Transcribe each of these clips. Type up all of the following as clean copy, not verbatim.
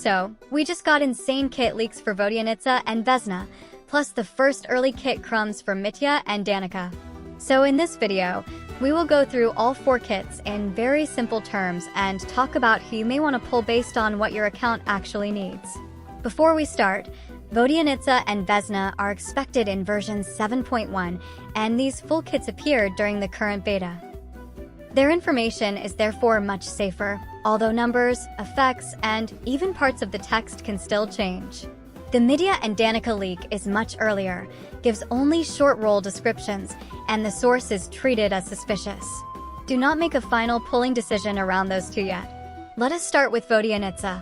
So, we just got insane kit leaks for Vodyanitsa and Vesna, plus the first early kit crumbs for Mitya and Danica. So in this video, we will go through all 4 kits in very simple terms and talk about who you may want to pull based on what your account actually needs. Before we start, Vodyanitsa and Vesna are expected in version 7.1, and these full kits appeared during the current beta. Their information is therefore much safer, although numbers, effects, and even parts of the text can still change. The Mitya and Danica leak is much earlier, gives only short role descriptions, and the source is treated as suspicious. Do not make a final pulling decision around those 2 yet. Let us start with Vodyanitsa.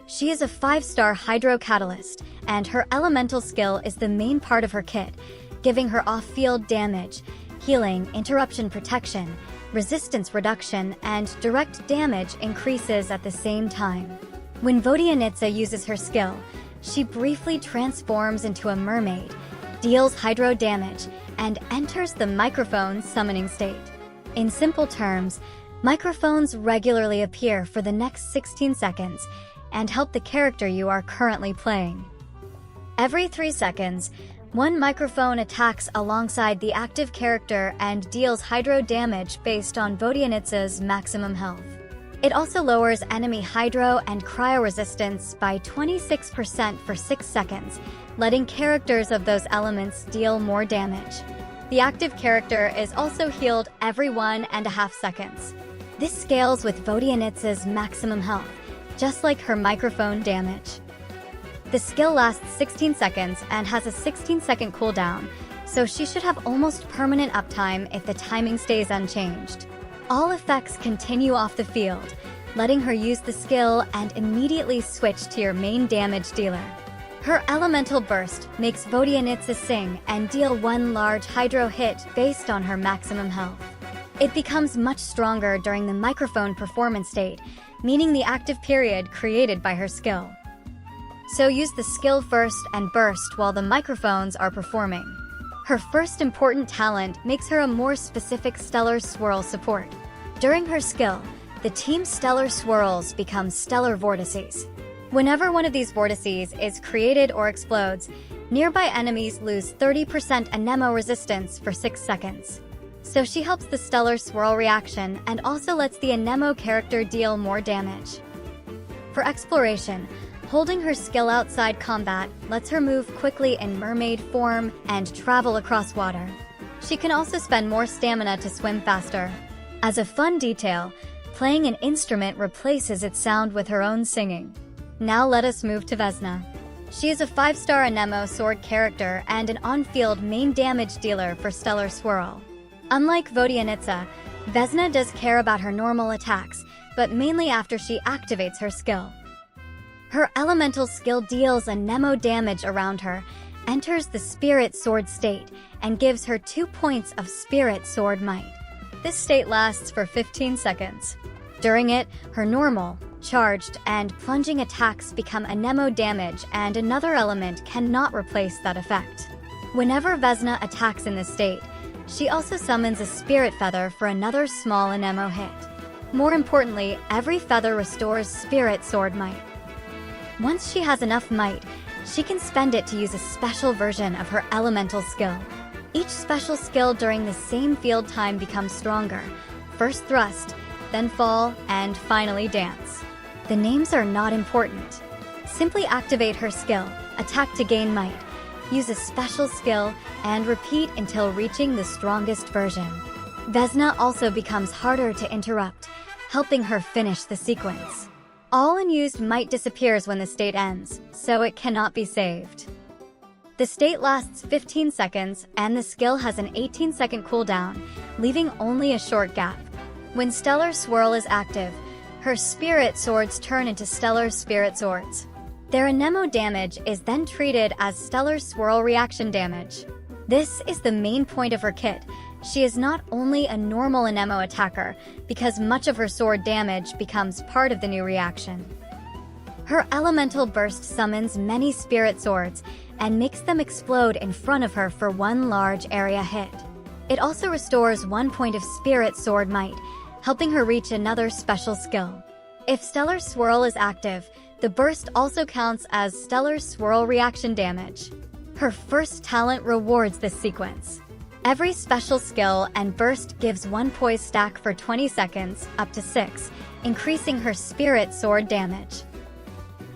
She is a 5-star Hydro Catalyst, and her elemental skill is the main part of her kit, giving her off-field damage, healing, interruption protection, resistance reduction, and direct damage increases at the same time. When Vodyanitsa uses her skill, she briefly transforms into a mermaid, deals hydro damage, and enters the microphone summoning state. In simple terms, microphones regularly appear for the next 16 seconds and help the character you are currently playing. Every 3 seconds, one microphone attacks alongside the active character and deals hydro damage based on Vodyanitsa's maximum health. It also lowers enemy hydro and cryo resistance by 26% for 6 seconds, letting characters of those elements deal more damage. The active character is also healed every 1.5 seconds. This scales with Vodyanitsa's maximum health, just like her microphone damage. The skill lasts 16 seconds and has a 16-second cooldown, so she should have almost permanent uptime if the timing stays unchanged. All effects continue off the field, letting her use the skill and immediately switch to your main damage dealer. Her elemental burst makes Vodyanitsa sing and deal 1 large hydro hit based on her maximum health. It becomes much stronger during the microphone performance state, meaning the active period created by her skill. So use the skill first and burst while the microphones are performing. Her first important talent makes her a more specific Stellar Swirl support. During her skill, the team's Stellar Swirls become Stellar Vortices. Whenever one of these vortices is created or explodes, nearby enemies lose 30% Anemo resistance for 6 seconds. So she helps the Stellar Swirl reaction and also lets the Anemo character deal more damage. For exploration, holding her skill outside combat lets her move quickly in mermaid form and travel across water. She can also spend more stamina to swim faster. As a fun detail, playing an instrument replaces its sound with her own singing. Now let us move to Vesna. She is a 5-star Anemo sword character and an on-field main damage dealer for Stellar Swirl. Unlike Vodyanitsa, Vesna does care about her normal attacks, but mainly after she activates her skill. Her elemental skill deals Anemo damage around her, enters the Spirit Sword state, and gives her 2 points of Spirit Sword might. This state lasts for 15 seconds. During it, her normal, charged, and plunging attacks become Anemo damage, and another element cannot replace that effect. Whenever Vesna attacks in this state, she also summons a Spirit Feather for another small Anemo hit. More importantly, every feather restores Spirit Sword might. Once she has enough might, she can spend it to use a special version of her elemental skill. Each special skill during the same field time becomes stronger. First thrust, then fall, and finally dance. The names are not important. Simply activate her skill, attack to gain might, use a special skill, and repeat until reaching the strongest version. Vesna also becomes harder to interrupt, helping her finish the sequence. All unused might disappears when the state ends, so it cannot be saved. The state lasts 15 seconds, and the skill has an 18-second cooldown, leaving only a short gap. When Stellar Swirl is active, her Spirit Swords turn into Stellar Spirit Swords. Their Anemo damage is then treated as Stellar Swirl reaction damage. This is the main point of her kit. She is not only a normal Anemo attacker, because much of her sword damage becomes part of the new reaction. Her elemental burst summons many Spirit Swords and makes them explode in front of her for 1 large area hit. It also restores 1 point of Spirit Sword might, helping her reach another special skill. If Stellar Swirl is active, The burst also counts as stellar swirl reaction damage. Her first talent rewards this sequence. Every special skill and burst gives 1 poise stack for 20 seconds, up to 6, increasing her spirit sword damage.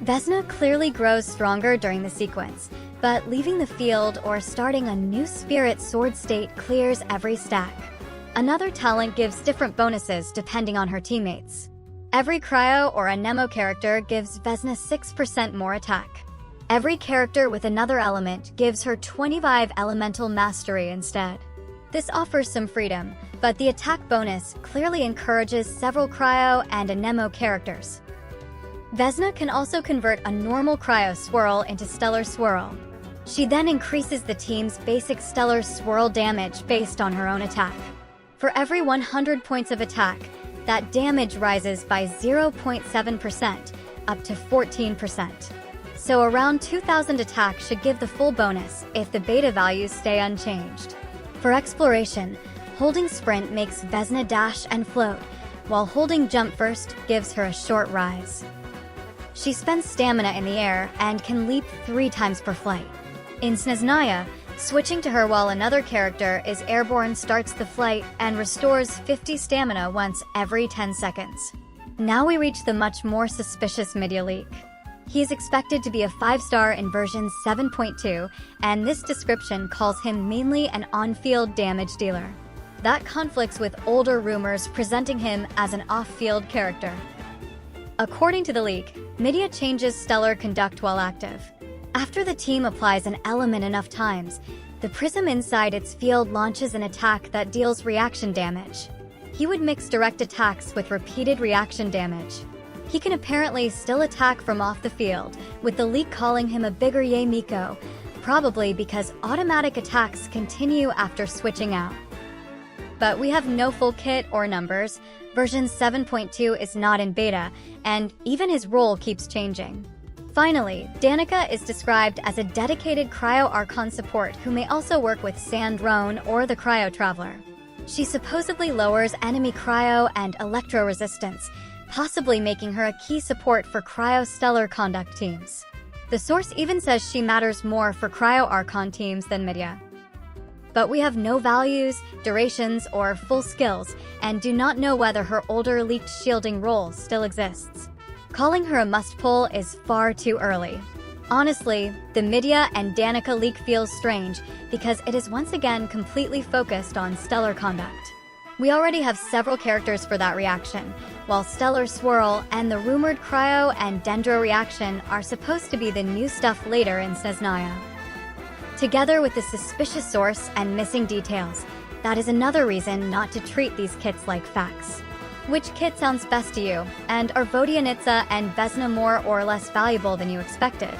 Vesna clearly grows stronger during the sequence, but leaving the field or starting a new spirit sword state clears every stack. Another talent gives different bonuses depending on her teammates. Every cryo or anemo character gives Vesna 6% more attack. Every character with another element gives her 25 elemental mastery instead. This offers some freedom, but the attack bonus clearly encourages several cryo and anemo characters. Vesna can also convert a normal cryo swirl into stellar swirl. She then increases the team's basic stellar swirl damage based on her own attack. For every 100 points of attack, that damage rises by 0.7%, up to 14%. So around 2,000 attack should give the full bonus if the beta values stay unchanged. For exploration, holding sprint makes Vesna dash and float, while holding jump first gives her a short rise. She spends stamina in the air and can leap 3 times per flight. In Snezhnaya, switching to her while another character is airborne starts the flight and restores 50 stamina once every 10 seconds. Now we reach the much more suspicious Mitya leak. He is expected to be a 5-star in version 7.2, and this description calls him mainly an on-field damage dealer. That conflicts with older rumors presenting him as an off-field character. According to the leak, Mitya changes stellar conduct while active. After the team applies an element enough times, the prism inside its field launches an attack that deals reaction damage. He would mix direct attacks with repeated reaction damage. He can apparently still attack from off the field, with the leak calling him a bigger Ye Miko, probably because automatic attacks continue after switching out. But we have no full kit or numbers, version 7.2 is not in beta, and even his role keeps changing. Finally, Danica is described as a dedicated Cryo Archon support who may also work with Sand Roan or the Cryo Traveler. She supposedly lowers enemy cryo and electro resistance, possibly making her a key support for cryo-stellar conduct teams. The source even says she matters more for Cryo Archon teams than Mitya. But we have no values, durations, or full skills, and do not know whether her older leaked shielding role still exists. Calling her a must-pull is far too early. Honestly, the Mitya and Danica leak feels strange because it is once again completely focused on stellar conduct. We already have several characters for that reaction, while Stellar Swirl and the rumored Cryo and Dendro reaction are supposed to be the new stuff later in Snezhnaya. Together with the suspicious source and missing details, that is another reason not to treat these kits like facts. Which kit sounds best to you, and are Vodyanitsa and Vesna more or less valuable than you expected?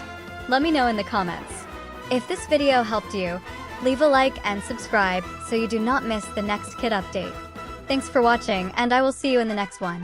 Let me know in the comments. If this video helped you, leave a like and subscribe so you do not miss the next kit update. Thanks for watching, and I will see you in the next one.